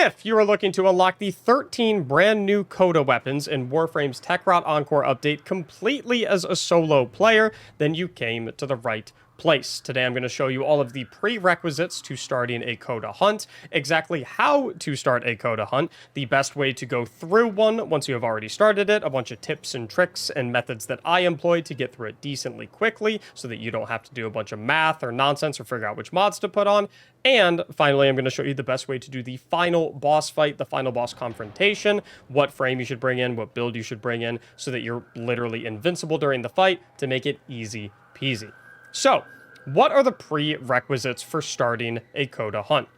If you are looking to unlock the 13 brand new Coda weapons in Warframe's Techrot Encore update completely as a solo player, then you came to the right place. Today I'm going to show you all of the prerequisites to starting a Coda hunt, exactly how to start a Coda hunt, the best way to go through one once you have already started it, a bunch of tips and tricks and methods that I employ to get through it decently quickly so that you don't have to do a bunch of math or nonsense or figure out which mods to put on. And finally, I'm going to show you the best way to do the final boss fight, the final boss confrontation, what frame you should bring in, what build you should bring in, so that you're literally invincible during the fight to make it easy peasy. So, what are the prerequisites for starting a Coda hunt?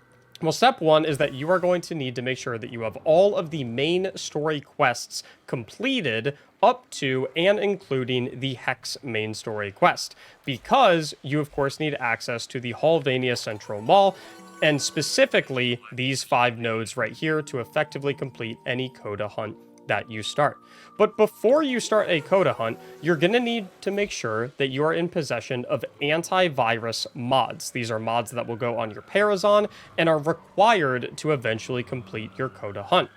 Well, step one is that you are going to need to make sure that you have all of the main story quests completed up to and including the Hex main story quest, because you of course need access to the Halvania Central Mall, and specifically these 5 nodes right here to effectively complete any Coda hunt that you start. But before you start a Coda hunt, you're going to need to make sure that you are in possession of antivirus mods. These are mods that will go on your Parazon and are required to eventually complete your Coda hunt.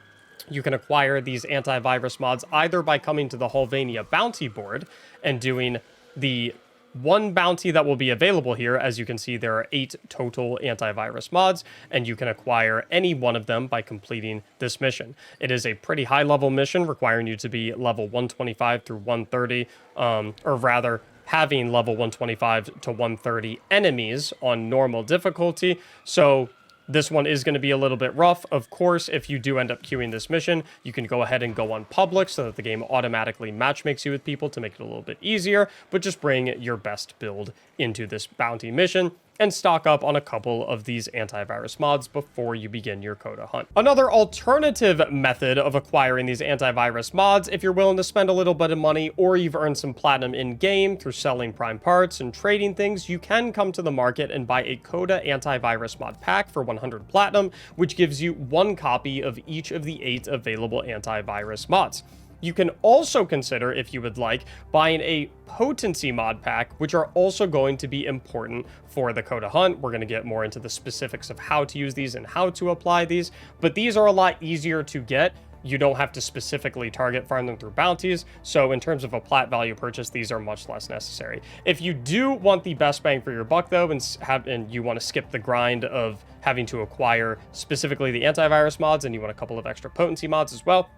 You can acquire these antivirus mods either by coming to the Halvania bounty board and doing the one bounty that will be available here. As you can see, there are 8 total antivirus mods, and you can acquire any one of them by completing this mission. It is a pretty high level mission requiring you to be level 125 through 130, or rather having level 125 to 130 enemies on normal difficulty. So this one is going to be a little bit rough. Of course, if you do end up queuing this mission, you can go ahead and go on public so that the game automatically matchmakes you with people to make it a little bit easier, but just bring your best build into this bounty mission and stock up on a couple of these antivirus mods before you begin your Coda hunt. Another alternative method of acquiring these antivirus mods, if you're willing to spend a little bit of money or you've earned some platinum in-game through selling prime parts and trading things, you can come to the market and buy a Coda antivirus mod pack for 100 platinum, which gives you 1 copy of each of the 8 available antivirus mods. You can also consider, if you would like, buying a potency mod pack, which are also going to be important for the Coda hunt. We're going to get more into the specifics of how to use these and how to apply these, but these are a lot easier to get. You don't have to specifically target farm them through bounties, so in terms of a plat value purchase, these are much less necessary. If you do want the best bang for your buck, though, and you want to skip the grind of having to acquire specifically the antivirus mods, and you want a couple of extra potency mods as well,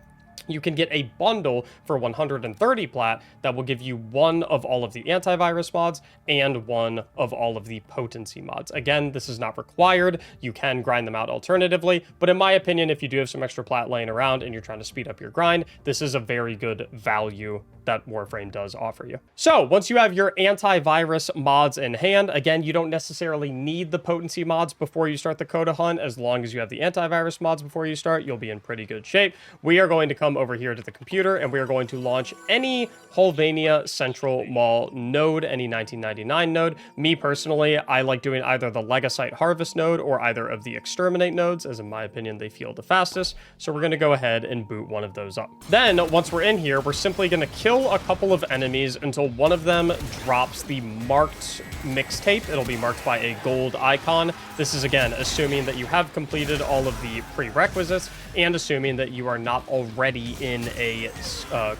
you can get a bundle for 130 plat that will give you 1 of all of the antivirus mods and 1 of all of the potency mods. Again, this is not required. You can grind them out alternatively, but in my opinion, if you do have some extra plat laying around and you're trying to speed up your grind, this is a very good value that Warframe does offer you. So once you have your antivirus mods in hand, again, you don't necessarily need the potency mods before you start the Coda hunt. As long as you have the antivirus mods before you start, you'll be in pretty good shape. We are going to come over here to the computer and we are going to launch any Halvania Central Mall node, any 1999 node. Me personally, I like doing either the Legasite Harvest node or either of the Exterminate nodes, as in my opinion, they feel the fastest. So we're going to go ahead and boot one of those up. Then once we're in here, we're simply going to kill a couple of enemies until one of them drops the marked mixtape. It'll be marked by a gold icon. This is, again, assuming that you have completed all of the prerequisites and assuming that you are not already in a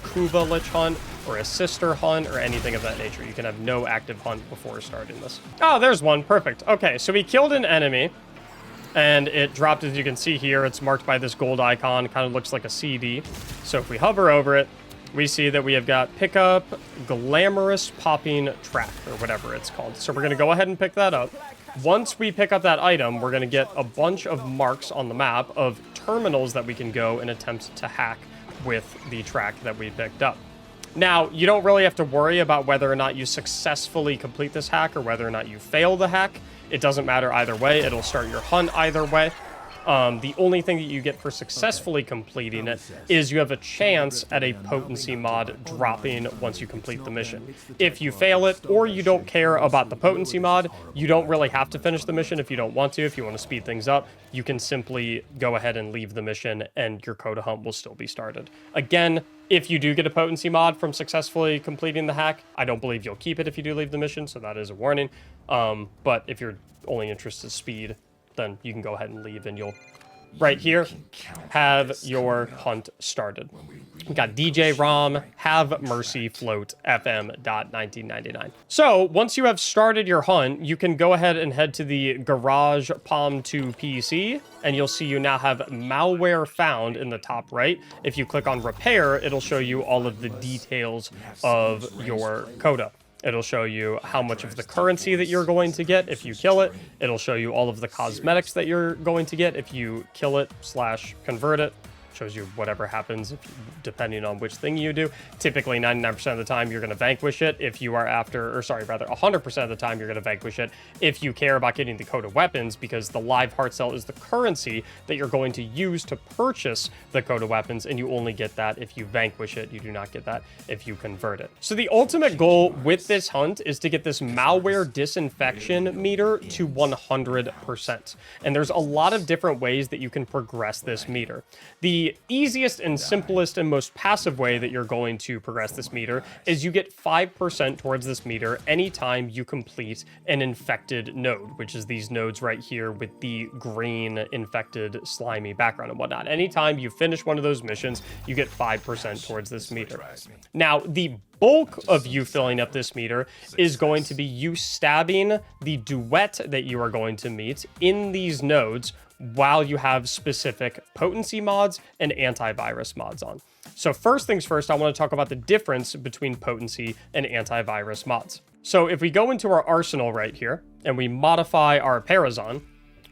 Kuva Lich hunt or a sister hunt or anything of that nature. You can have no active hunt before starting this. Oh, there's one. Perfect. Okay, so we killed an enemy and it dropped, as you can see here. It's marked by this gold icon. Kind of looks like a CD. So if we hover over it, we see that we have got pick up glamorous popping track or whatever it's called. So we're going to go ahead and pick that up. Once we pick up that item, we're going to get a bunch of marks on the map of terminals that we can go and attempt to hack with the track that we picked up. Now, you don't really have to worry about whether or not you successfully complete this hack or whether or not you fail the hack. It doesn't matter either way. It'll start your hunt either way. The only thing that you get for successfully completing it is you have a chance at a potency mod dropping once you complete the mission. If you fail it or you don't care about the potency mod, you don't really have to finish the mission if you don't want to. If you want to speed things up, you can simply go ahead and leave the mission and your Coda hunt will still be started. Again, if you do get a potency mod from successfully completing the hack, I don't believe you'll keep it if you do leave the mission, so that is a warning. But if you're only interested in speed, then you can go ahead and leave and you'll right here, have your hunt started. We got DJ ROM, have mercy, float, FM.1999. So once you have started your hunt, you can go ahead and head to the Garage Palm 2 PC, and you'll see you now have malware found in the top right. If you click on repair, it'll show you all of the details of your Coda. It'll show you how much of the currency that you're going to get if you kill it. It'll show you all of the cosmetics that you're going to get if you kill it / convert it. Shows you whatever happens depending on which thing you do. Typically 99% of the time you're going to vanquish it if you are after, or sorry, rather 100% of the time you're going to vanquish it if you care about getting the Coda weapons, because the live heart cell is the currency that you're going to use to purchase the Coda weapons, and you only get that if you vanquish it. You do not get that if you convert it. So the ultimate goal with this hunt is to get this malware disinfection meter to 100%. And there's a lot of different ways that you can progress this meter. The easiest and simplest and most passive way that you're going to progress this meter is you get 5% towards this meter anytime you complete an infected node, which is these nodes right here with the green infected slimy background and whatnot. Anytime you finish one of those missions, you get 5% towards this meter. Now, the bulk of you filling up this meter is going to be you stabbing the duet that you are going to meet in these nodes while you have specific potency mods and antivirus mods on. So first things first, I want to talk about the difference between potency and antivirus mods. So if we go into our arsenal right here and we modify our Parazon,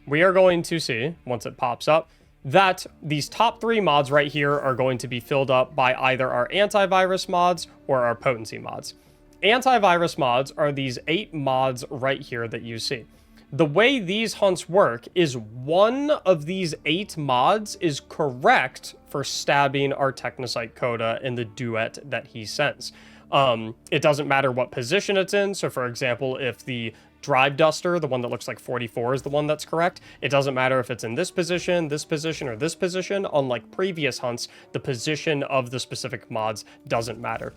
we are going to see, once it pops up, that these top 3 mods right here are going to be filled up by either our antivirus mods or our potency mods. Antivirus mods are these 8 mods right here that you see. The way these hunts work is one of these 8 mods is correct for stabbing our Technocyte Coda in the duet that he sends. It doesn't matter what position it's in. So for example, if the Drive Duster, the one that looks like 44, is the one that's correct, it doesn't matter if it's in this position, or this position. Unlike previous hunts, the position of the specific mods doesn't matter.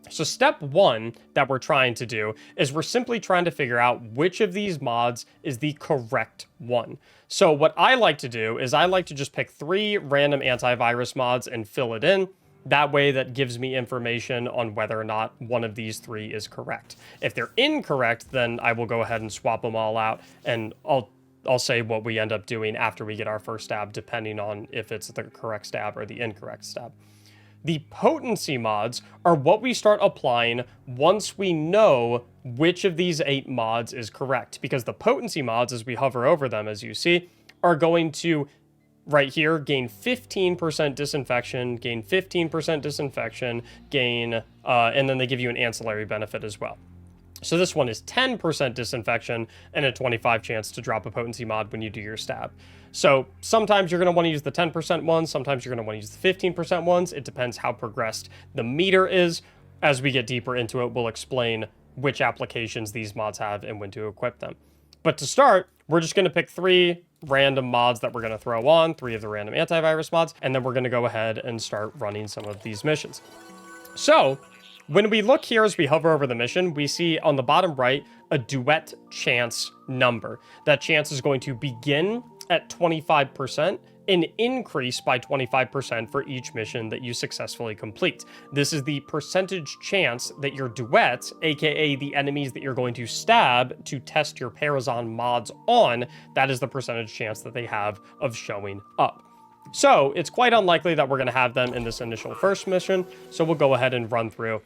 So step 1 that we're trying to do is we're simply trying to figure out which of these mods is the correct one. So what I like to do is I like to just pick 3 random antivirus mods and fill it in. That way that gives me information on whether or not one of these 3 is correct. If they're incorrect, then I will go ahead and swap them all out, and I'll say what we end up doing after we get our first stab, depending on if it's the correct stab or the incorrect stab. The potency mods are what we start applying once we know which of these 8 mods is correct, because the potency mods, as we hover over them, as you see, are going to, right here, gain 15% disinfection, gain 15% disinfection, gain, and then they give you an ancillary benefit as well. So this one is 10% disinfection and a 25 chance to drop a potency mod when you do your stab. So sometimes you're going to want to use the 10% ones, sometimes you're going to want to use the 15% ones. It depends how progressed the meter is. As we get deeper into it, we'll explain which applications these mods have and when to equip them. But to start, we're just going to pick 3 random mods that we're going to throw on, 3 of the random antivirus mods, and then we're going to go ahead and start running some of these missions. So when we look here as we hover over the mission, we see on the bottom right a duet chance number. That chance is going to begin at 25% and increase by 25% for each mission that you successfully complete. This is the percentage chance that your duets, aka the enemies that you're going to stab to test your Parazon mods on, that is the percentage chance that they have of showing up. So it's quite unlikely that we're going to have them in this initial first mission, so we'll go ahead and run through.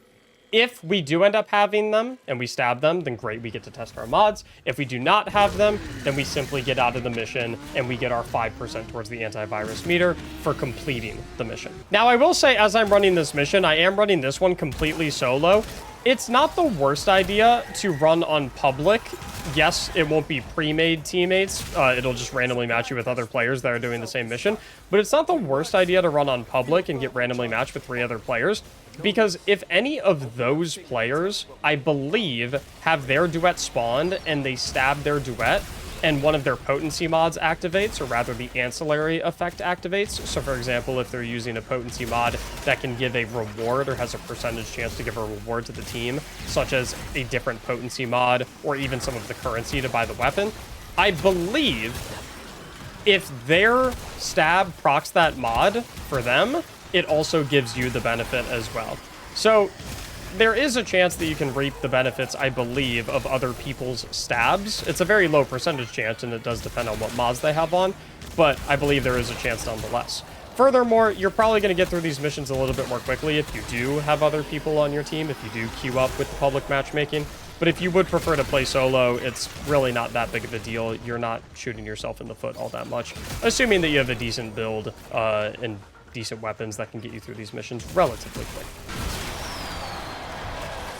If we do end up having them and we stab them, then great, we get to test our mods. If we do not have them, then we simply get out of the mission and we get our 5% towards the antivirus meter for completing the mission. Now, I will say, as I'm running this mission, I am running this one completely solo. It's not the worst idea to run on public. Yes, it won't be pre-made teammates. It'll just randomly match you with other players that are doing the same mission. But it's not the worst idea to run on public and get randomly matched with 3 other players. Because if any of those players, I believe, have their duet spawned and they stab their duet, and one of their potency mods activates, or rather the ancillary effect activates. So for example, if they're using a potency mod that can give a reward or has a percentage chance to give a reward to the team, such as a different potency mod or even some of the currency to buy the weapon, I believe if their stab procs that mod for them, it also gives you the benefit as well. So there is a chance that you can reap the benefits, I believe, of other people's stabs. It's a very low percentage chance, and it does depend on what mods they have on, but I believe there is a chance nonetheless. Furthermore, you're probably going to get through these missions a little bit more quickly if you do have other people on your team, if you do queue up with the public matchmaking. But if you would prefer to play solo, it's really not that big of a deal. You're not shooting yourself in the foot all that much, assuming that you have a decent build and decent weapons that can get you through these missions relatively quick.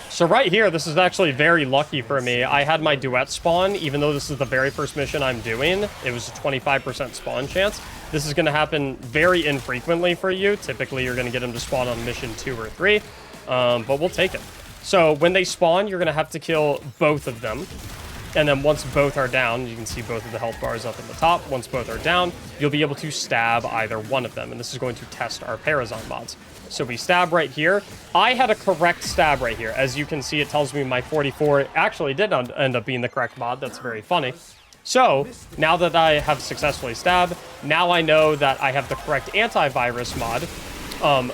So right here, this is actually very lucky for me. I had my duet spawn, even though this is the very first mission I'm doing. It was a 25% spawn chance. This is going to happen very infrequently for you. Typically, you're going to get them to spawn on mission 2 or 3, but we'll take it. So when they spawn, you're going to have to kill both of them. And then once both are down, you can see both of the health bars up in the top. Once both are down, you'll be able to stab either one of them. And this is going to test our Parazon mods. So we stab right here. I had a correct stab right here. As you can see, it tells me my 44 actually did end up being the correct mod. That's very funny. So now that I have successfully stabbed, now I know that I have the correct antivirus mod.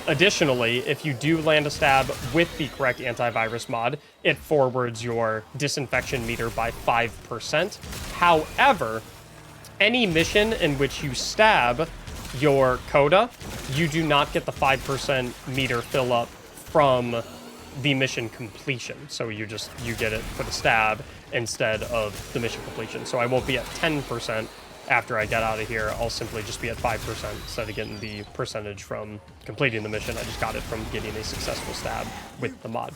Additionally, if you do land a stab with the correct antivirus mod, it forwards your disinfection meter by 5%. However, any mission in which you stab your Coda, you do not get the 5% meter fill up from the mission completion. So you get it for the stab instead of the mission completion. So I won't be at 10% after I get out of here. I'll simply just be at 5% instead of getting the percentage from completing the mission. I just got it from getting a successful stab with the mod.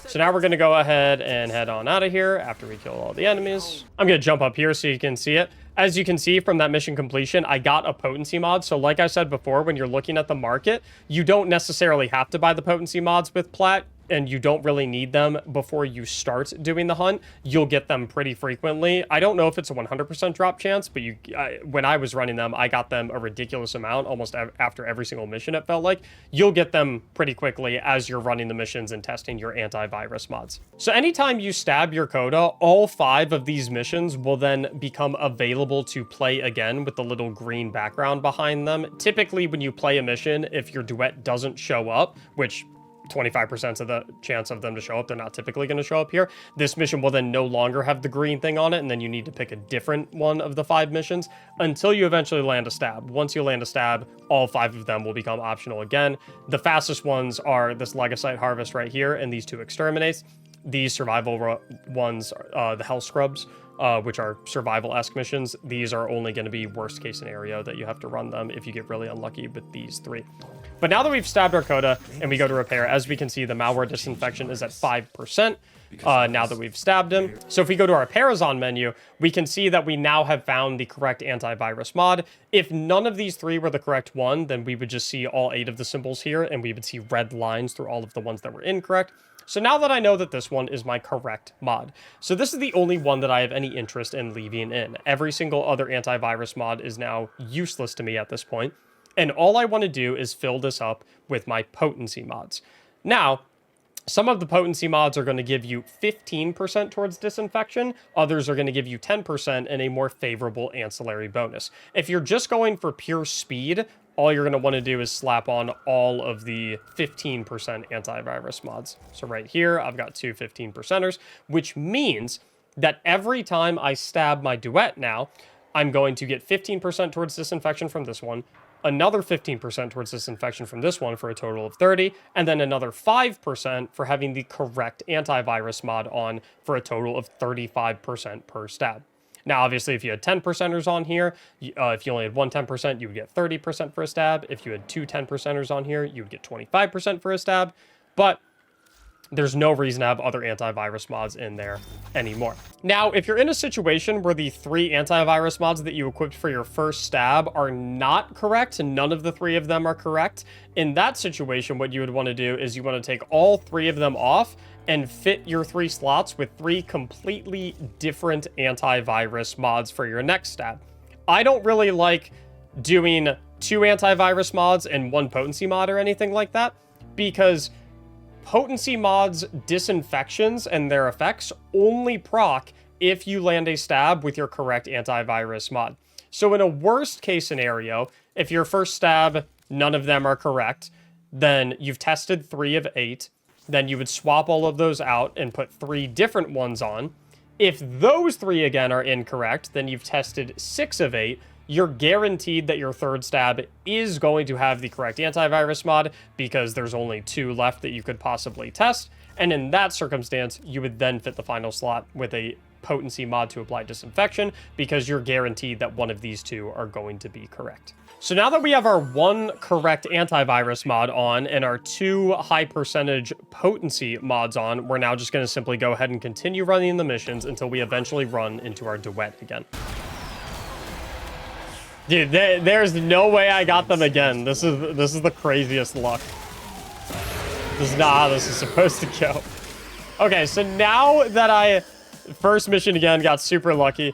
So now we're going to go ahead and head on out of here after we kill all the enemies. I'm going to jump up here so you can see it. As you can see from that mission completion, I got a potency mod. So like I said before, when you're looking at the market, you don't necessarily have to buy the potency mods with Plat, and you don't really need them before you start doing the hunt. You'll get them pretty frequently. I don't know if it's a 100% drop chance, but when I was running them, I got them a ridiculous amount, almost after every single mission, it felt like. You'll get them pretty quickly as you're running the missions and testing your antivirus mods. So anytime you stab your Coda, all 5 of these missions will then become available to play again with the little green background behind them. Typically, when you play a mission, if your duet doesn't show up, which 25% of the chance of them to show up, they're not typically going to show up here. This mission will then no longer have the green thing on it, and then you need to pick a different one of the 5 missions until you eventually land a stab. Once you land a stab, all 5 of them will become optional again. The fastest ones are this Legosite Harvest right here and these 2 Exterminates. These survival ones, the Hell Scrubs, which are survival-esque missions. These are only going to be worst case scenario that you have to run them if you get really unlucky with these 3. But now that we've stabbed our Coda and we go to repair, as we can see, the malware disinfection is at 5% now that we've stabbed him. So if we go to our Parazon menu, we can see that we now have found the correct antivirus mod. If none of these 3 were the correct one, then we would just see all 8 of the symbols here, and we would see red lines through all of the ones that were incorrect. So now that I know that this one is my correct mod. So this is the only one that I have any interest in leaving in. Every single other antivirus mod is now useless to me at this point. And all I want to do is fill this up with my potency mods. Now, some of the potency mods are going to give you 15% towards disinfection. Others are going to give you 10% and a more favorable ancillary bonus. If you're just going for pure speed, all you're going to want to do is slap on all of the 15% antivirus mods. So right here, I've got 2 15%ers, which means that every time I stab my duet now, I'm going to get 15% towards disinfection from this one, another 15% towards disinfection from this one for a total of 30, and then another 5% for having the correct antivirus mod on for a total of 35% per stab. Now, obviously, if you had 10%ers on here, if you only had one 10%, you would get 30% for a stab. If you had 2 10%ers on here, you would get 25% for a stab. But there's no reason to have other antivirus mods in there anymore. Now, if you're in a situation where the 3 antivirus mods that you equipped for your first stab are not correct, and none of the 3 of them are correct, in that situation, what you would want to do is you want to take all 3 of them off and fit your 3 slots with 3 completely different antivirus mods for your next stab. I don't really like doing 2 antivirus mods and 1 potency mod or anything like that, because potency mods, disinfections, and their effects only proc if you land a stab with your correct antivirus mod. So in a worst case scenario, if your first stab, none of them are correct, then you've tested 3 of 8. Then you would swap all of those out and put 3 different ones on. If those 3 again are incorrect, then you've tested 6 of 8. You're guaranteed that your third stab is going to have the correct antivirus mod because there's only 2 left that you could possibly test. And in that circumstance, you would then fit the final slot with a potency mod to apply disinfection because you're guaranteed that one of these 2 are going to be correct. So now that we have our 1 correct antivirus mod on and our 2 high percentage potency mods on, we're now just going to simply go ahead and continue running the missions until we eventually run into our duet again. Dude, there's no way I got them again. This is the craziest luck. This is not how this is supposed to go. Okay, so now that first mission again, got super lucky.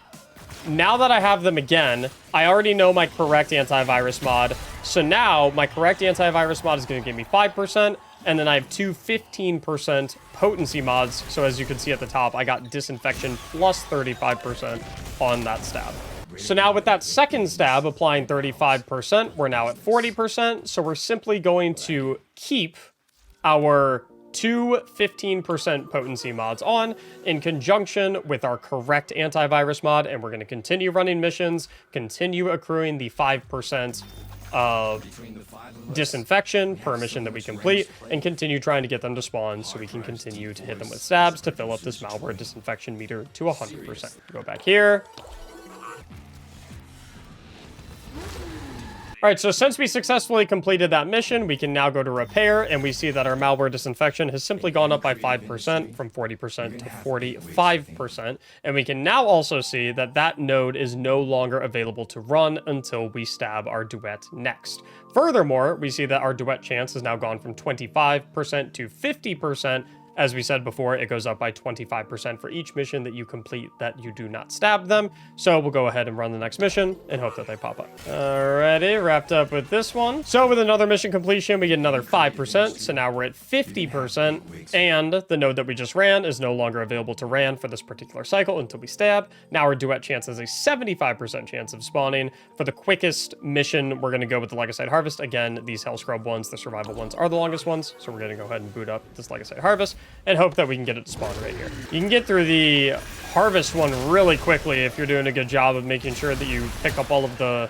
Now that I have them again, I already know my correct antivirus mod. So now my correct antivirus mod is going to give me 5%, and then I have 2 15% potency mods. So as you can see at the top, I got disinfection plus 35% on that stab. So now with that second stab applying 35%, we're now at 40%. So we're simply going to keep our 2 15% potency mods on in conjunction with our correct antivirus mod, and we're going to continue running missions, continue accruing the 5% disinfection per mission that we complete, and continue trying to get them to spawn so we can continue to hit them with stabs to fill up this malware disinfection meter to 100%. Go back here. All right, so since we successfully completed that mission, we can now go to repair, and we see that our malware disinfection has simply gone up by 5% from 40% to 45%. And we can now also see that that node is no longer available to run until we stab our duet next. Furthermore, we see that our duet chance has now gone from 25% to 50%. As we said before, it goes up by 25% for each mission that you complete that you do not stab them. So we'll go ahead and run the next mission and hope that they pop up. Alrighty, wrapped up with this one. So with another mission completion, we get another 5%. So now we're at 50%. And the node that we just ran is no longer available to ran for this particular cycle until we stab. Now our duet chance has a 75% chance of spawning. For the quickest mission, we're going to go with the Legacyte Harvest. Again, these Hell Scrub ones, the survival ones, are the longest ones. So we're going to go ahead and boot up this Legacyte Harvest and hope that we can get it to spawn right here. You can get through the harvest one really quickly if you're doing a good job of making sure that you pick up all of the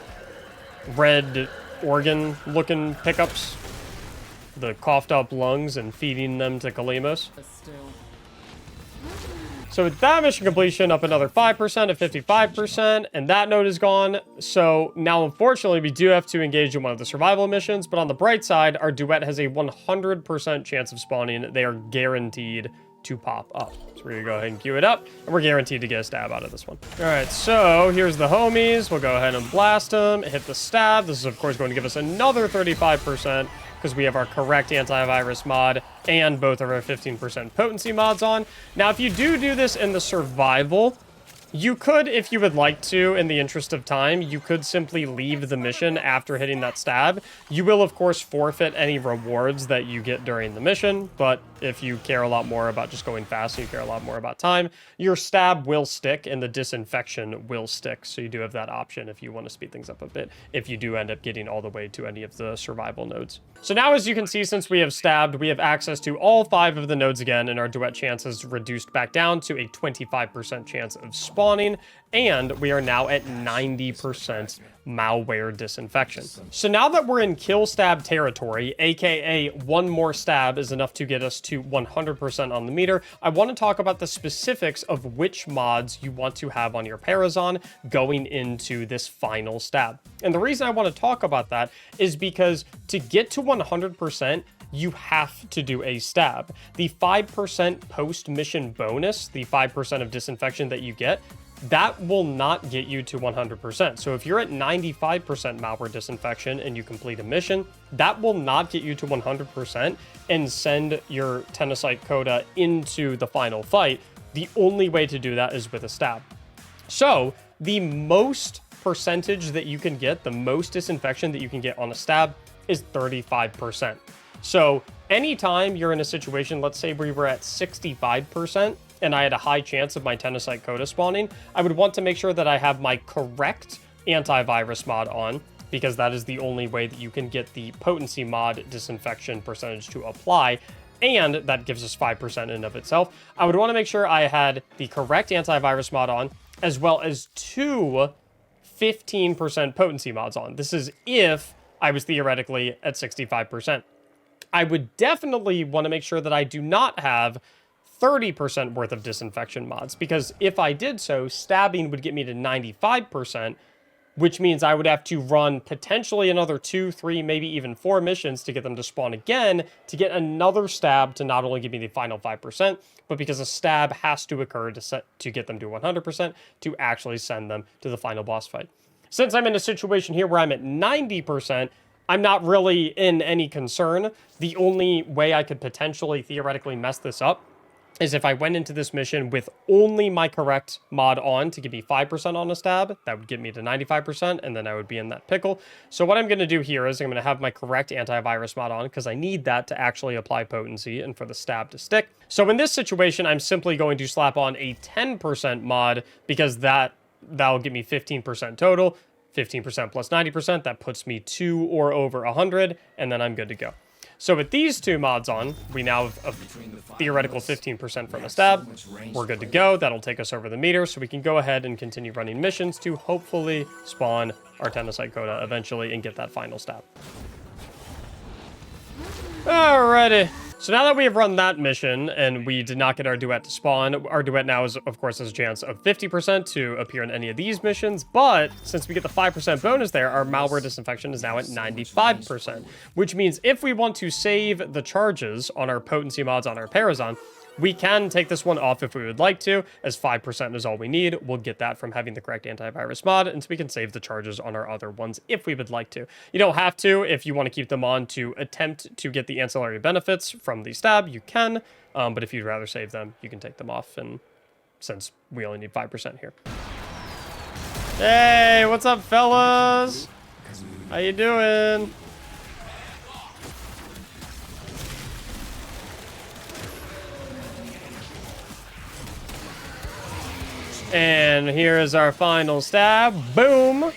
red organ looking pickups, the coughed up lungs, and feeding them to Kalimos. So with that mission completion, up another 5% at 55%, and that node is gone. So now, unfortunately, we do have to engage in one of the survival missions, but on the bright side, our duet has a 100% chance of spawning. They are guaranteed to pop up. So we're gonna go ahead and queue it up, and we're guaranteed to get a stab out of this one. All right, so here's the homies. We'll go ahead and blast them, hit the stab. This is, of course, going to give us another 35%. Because we have our correct antivirus mod and both of our 15% potency mods on. Now, if you do this in the survival, you could, if you would like to, in the interest of time, you could simply leave the mission after hitting that stab. You will, of course, forfeit any rewards that you get during the mission, but if you care a lot more about just going fast and you care a lot more about time, your stab will stick and the disinfection will stick. So you do have that option if you want to speed things up a bit, if you do end up getting all the way to any of the survival nodes. So now, as you can see, since we have stabbed, we have access to all 5 of the nodes again, and our duet chance is reduced back down to a 25% chance of spawning, and we are now at 90% malware disinfection. So now that we're in kill stab territory, aka one more stab is enough to get us to 100% on the meter, I want to talk about the specifics of which mods you want to have on your Parazon going into this final stab. And the reason I want to talk about that is because to get to 100%, you have to do a stab. The 5% post-mission bonus, the 5% of disinfection that you get, that will not get you to 100%. So if you're at 95% malware disinfection and you complete a mission, that will not get you to 100% and send your Tennessite Coda into the final fight. The only way to do that is with a stab. So the most percentage that you can get, the most disinfection that you can get on a stab is 35%. So anytime you're in a situation, let's say we were at 65%, and I had a high chance of my Tennessite Coda spawning, I would want to make sure that I have my correct antivirus mod on, because that is the only way that you can get the potency mod disinfection percentage to apply, and that gives us 5% in and of itself. I would want to make sure I had the correct antivirus mod on, as well as two 15% potency mods on. This is if I was theoretically at 65%. I would definitely want to make sure that I do not have 30% worth of disinfection mods, because if I did so, stabbing would get me to 95%, which means I would have to run potentially another 2, 3, maybe even 4 missions to get them to spawn again, to get another stab to not only give me the final 5%, but because a stab has to occur to get them to 100% to actually send them to the final boss fight. Since I'm in a situation here where I'm at 90%, I'm not really in any concern. The only way I could potentially theoretically mess this up is if I went into this mission with only my correct mod on to give me 5% on a stab. That would get me to 95%, and then I would be in that pickle. So what I'm going to do here is I'm going to have my correct antivirus mod on, because I need that to actually apply potency and for the stab to stick. So in this situation, I'm simply going to slap on a 10% mod, because that'll give me 15% total. 15% plus 90%, that puts me to or over 100, and then I'm good to go. So with these two mods on, we now have a theoretical 15% from a stab. We're good to go. That'll take us over the meter, so we can go ahead and continue running missions to hopefully spawn our Tennessite Coda eventually and get that final stab. Alrighty. So now that we have run that mission and we did not get our duet to spawn, our duet now is, of course, has a chance of 50% to appear in any of these missions, but since we get the 5% bonus there, our malware disinfection is now at 95%, which means if we want to save the charges on our potency mods on our Parazon, we can take this one off if we would like to, as 5% is all we need. We'll get that from having the correct antivirus mod, and so we can save the charges on our other ones if we would like to. You don't have to. If you want to keep them on to attempt to get the ancillary benefits from the stab, you can, but if you'd rather save them, you can take them off, and since we only need 5% here. Hey, what's up, fellas? How you doing? And here is our final stab. Boom!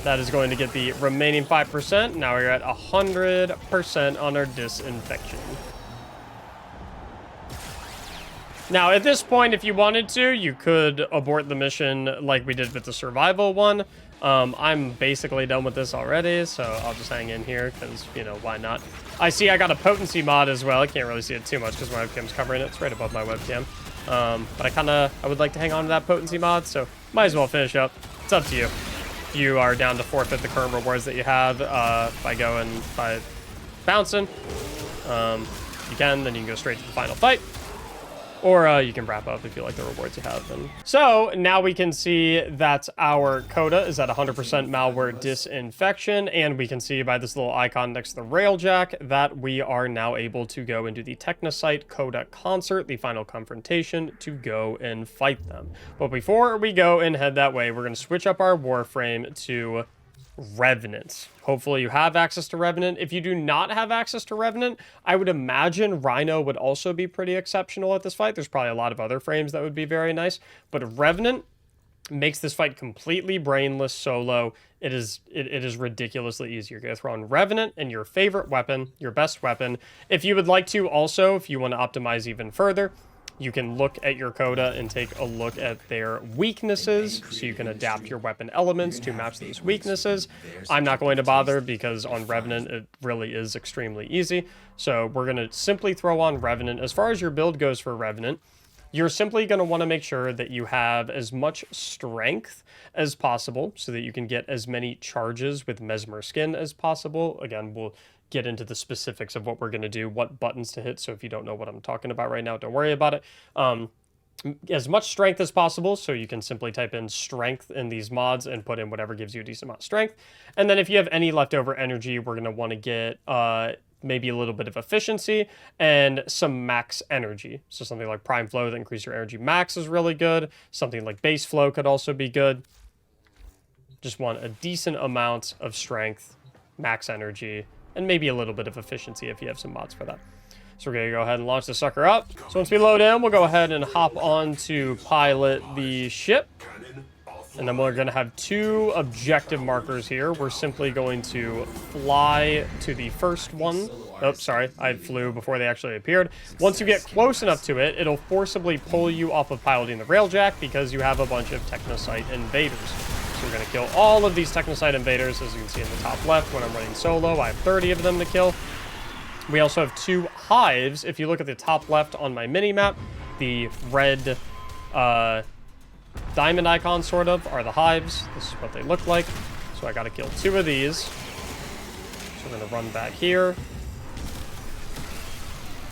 That is going to get the remaining 5%. Now we're at 100% on our disinfection. Now, at this point, if you wanted to, you could abort the mission like we did with the survival one. I'm basically done with this already, so I'll just hang in here because, you know, why not? I see I got a potency mod as well. I can't really see it too much because my webcam's covering it. It's right above my webcam. But I would like to hang on to that potency mod, so might as well finish up. It's up to you. If you are down to forfeit the current rewards that you have by bouncing, you can, then you can go straight to the final fight. Or you can wrap up if you like the rewards you have. And so now we can see that our Coda is at 100% malware disinfection, and we can see by this little icon next to the railjack that we are now able to go into the Technosite Coda concert, the final confrontation, to go and fight them. But before we go and head that way, we're going to switch up our Warframe to Revenant. Hopefully you have access to Revenant. If you do not have access to Revenant, I would imagine Rhino would also be pretty exceptional at this fight. There's probably a lot of other frames that would be very nice, but Revenant makes this fight completely brainless solo. It is ridiculously easy. You're going to throw in Revenant and your favorite weapon, your best weapon. If you would like to also, if you want to optimize even further, you can look at your Coda and take a look at their weaknesses, so you can adapt your weapon elements to match these weaknesses. I'm not going to bother because on Revenant, it really is extremely easy. So we're going to simply throw on Revenant. As far as your build goes for Revenant, you're simply going to want to make sure that you have as much strength as possible so that you can get as many charges with Mesmer Skin as possible. Again, we'll get into the specifics of what we're going to do, what buttons to hit. So if you don't know what I'm talking about right now, don't worry about it. As much strength as possible, so you can simply type in strength in these mods and put in whatever gives you a decent amount of strength. And then if you have any leftover energy, we're going to want to get maybe a little bit of efficiency and some max energy. So something like Prime Flow that increases your energy max is really good. Something like Base Flow could also be good. Just want a decent amount of strength, max energy, and maybe a little bit of efficiency if you have some mods for that. So we're going to go ahead and launch the sucker up. So once we load in, we'll go ahead and hop on to pilot the ship. And then we're going to have 2 objective markers here. We're simply going to fly to the first one. Oh, sorry, I flew before they actually appeared. Once you get close enough to it, it'll forcibly pull you off of piloting the railjack because you have a bunch of Technosite invaders. So we're going to kill all of these Technosite invaders, as you can see in the top left. When I'm running solo, I have 30 of them to kill. We also have 2 hives. If you look at the top left on my mini-map, the red diamond icons, sort of, are the hives. This is what they look like. So I got to kill 2 of these. So we're going to run back here.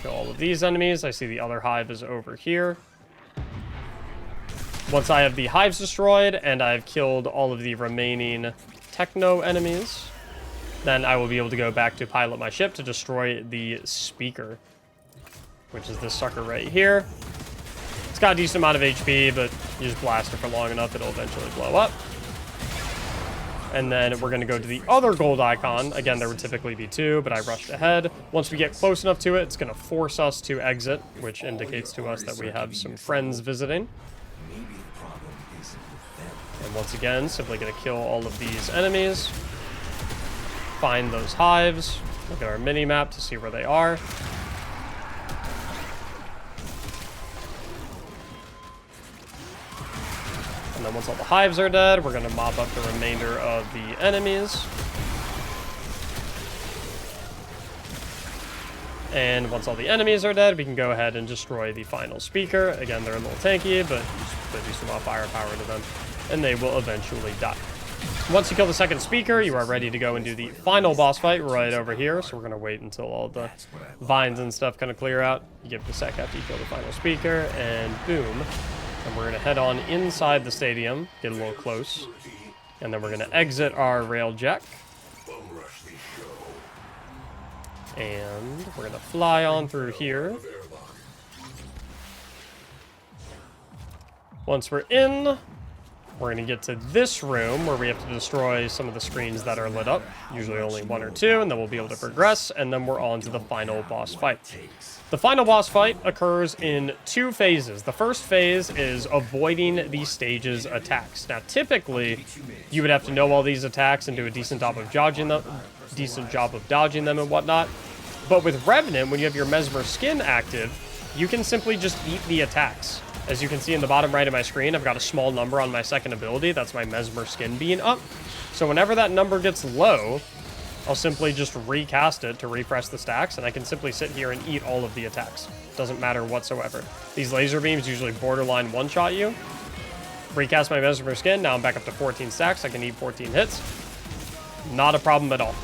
Kill all of these enemies. I see the other hive is over here. Once I have the hives destroyed and I've killed all of the remaining techno enemies, then I will be able to go back to pilot my ship to destroy the speaker, which is this sucker right here. It's got a decent amount of HP, but you just blast it for long enough, it'll eventually blow up. And then we're going to go to the other gold icon. Again, there would typically be 2, but I rushed ahead. Once we get close enough to it, it's going to force us to exit, which indicates to us that we have some friends visiting. And once again, simply going to kill all of these enemies. Find those hives. Look at our mini-map to see where they are. And then once all the hives are dead, we're going to mop up the remainder of the enemies. And once all the enemies are dead, we can go ahead and destroy the final speaker. Again, they're a little tanky, but just put some firepower to them, and they will eventually die. Once you kill the second speaker, you are ready to go and do the final boss fight right over here. So we're going to wait until all the vines and stuff kind of clear out. You give it a sec after you kill the final speaker, and boom. And we're going to head on inside the stadium, get a little close. And then we're going to exit our railjack. And we're going to fly on through here. Once we're in, we're going to get to this room where we have to destroy some of the screens that are lit up. Usually only 1 or 2, and then we'll be able to progress, and then we're on to the final boss fight. The final boss fight occurs in 2 phases. The first phase is avoiding the stage's attacks. Now, typically, you would have to know all these attacks and do a decent job of dodging them and whatnot. But with Revenant, when you have your Mesmer skin active, you can simply just eat the attacks. As you can see in the bottom right of my screen, I've got a small number on my second ability. That's my Mesmer skin being up. So whenever that number gets low, I'll simply just recast it to refresh the stacks, and I can simply sit here and eat all of the attacks. Doesn't matter whatsoever. These laser beams usually borderline one-shot you. Recast my Mesmer skin, now I'm back up to 14 stacks. I can eat 14 hits. Not a problem at all.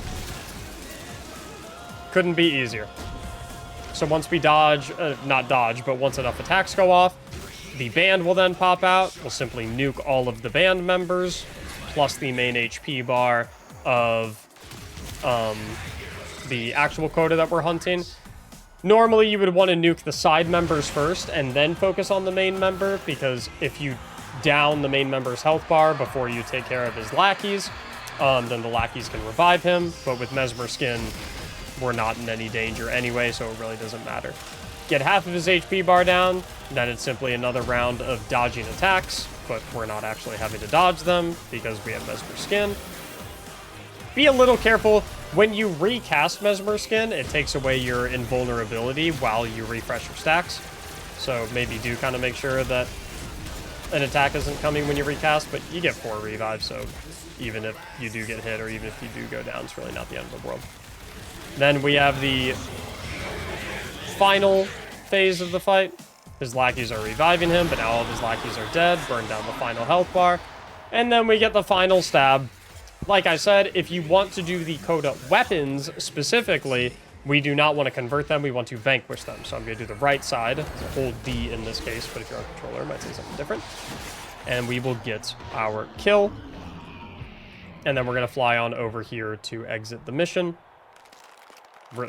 Couldn't be easier. So once we dodge, not dodge, but once enough attacks go off, the band will then pop out. We'll simply nuke all of the band members, plus the main HP bar of the actual Coda that we're hunting. Normally, you would want to nuke the side members first and then focus on the main member, because if you down the main member's health bar before you take care of his lackeys, then the lackeys can revive him. But with Mesmer Skin, we're not in any danger anyway, so it really doesn't matter. Get half of his HP bar down, then it's simply another round of dodging attacks, but we're not actually having to dodge them because we have Mesmer Skin. Be a little careful. When you recast Mesmer Skin, it takes away your invulnerability while you refresh your stacks. So maybe do kind of make sure that an attack isn't coming when you recast, but you get 4 revives, so even if you do get hit or even if you do go down, it's really not the end of the world. Then we have the final phase of the fight. His lackeys are reviving him, but now all of his lackeys are dead. Burn down the final health bar. And then we get the final stab. Like I said, if you want to do the Coda weapons specifically, we do not want to convert them. We want to vanquish them. So I'm going to do the right side. Hold D in this case, but if you're on controller, it might say something different. And we will get our kill. And then we're going to fly on over here to exit the mission.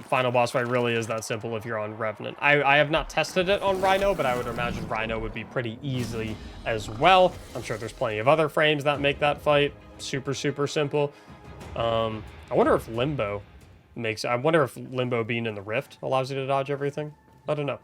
Final boss fight really is that simple if you're on Revenant. I have not tested it on Rhino, but I would imagine Rhino would be pretty easy as well. I'm sure there's plenty of other frames that make that fight super, super simple. I wonder if Limbo being in the Rift allows you to dodge everything. I don't know.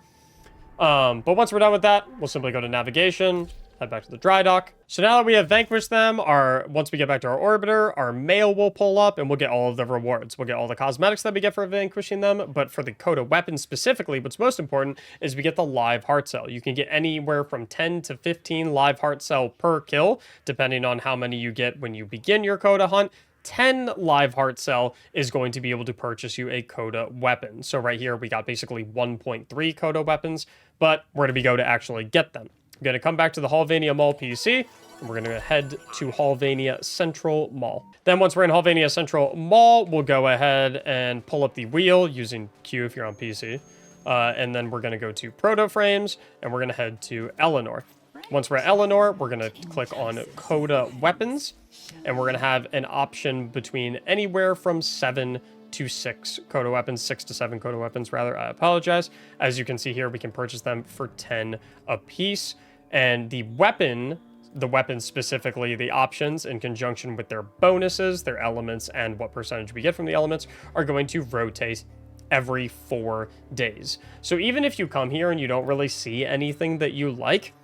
But once we're done with that, we'll simply go to navigation, head back to the dry dock. So now that we have vanquished them, once we get back to our orbiter, our mail will pull up and we'll get all of the rewards. We'll get all the cosmetics that we get for vanquishing them, but for the Coda weapons specifically, what's most important is we get the live heart cell. You can get anywhere from 10 to 15 live heart cell per kill, depending on how many you get when you begin your Coda hunt. 10 live heart cell is going to be able to purchase you a Coda weapon. So right here, we got basically 1.3 Coda weapons, but where do we go to actually get them? I'm going to come back to the Hallvania Mall PC, and we're going to head to Hallvania Central Mall. Then once we're in Hallvania Central Mall, we'll go ahead and pull up the wheel using Q if you're on PC. And then we're going to go to Proto Frames, and we're going to head to Eleanor. Once we're at Eleanor, we're going to click on Coda Weapons, and we're going to have an option between anywhere from 7 to 6 Coda weapons, 6 to 7 Coda weapons, rather. I apologize. As you can see here, we can purchase them for 10 apiece. And the weapons specifically, the options in conjunction with their bonuses, their elements, and what percentage we get from the elements are going to rotate every 4 days. So even if you come here and you don't really see anything that you like,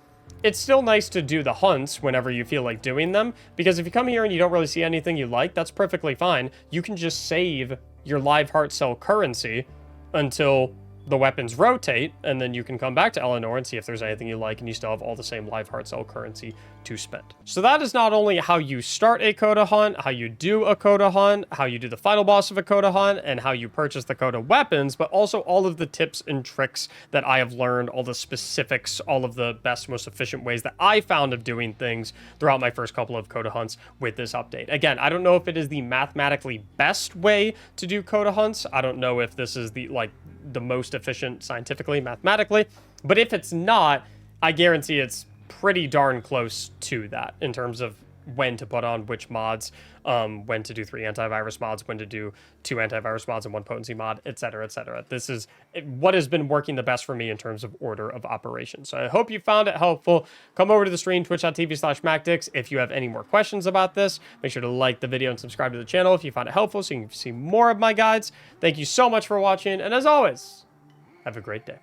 it's still nice to do the hunts whenever you feel like doing them, because if you come here and you don't really see anything you like, that's perfectly fine. You can just save your live heart cell currency until the weapons rotate, and then you can come back to Eleanor and see if there's anything you like, and you still have all the same live heart cell currency to spend. So that is not only how you start a Coda hunt, how you do a Coda hunt, how you do the final boss of a Coda hunt, and how you purchase the Coda weapons, but also all of the tips and tricks that I have learned, all the specifics, all of the best, most efficient ways that I found of doing things throughout my first couple of Coda hunts with this update. Again, I don't know if it is the mathematically best way to do Coda hunts. I don't know if this is the most efficient scientifically, mathematically, but if it's not, I guarantee it's pretty darn close to that in terms of when to put on which mods, when to do 3 antivirus mods, when to do 2 antivirus mods and 1 potency mod, etc., etc. This is what has been working the best for me in terms of order of operations. So I hope you found it helpful. Come over to the stream, twitch.tv/Mactics. If you have any more questions about this, make sure to like the video and subscribe to the channel if you found it helpful so you can see more of my guides. Thank you so much for watching, and as always, have a great day.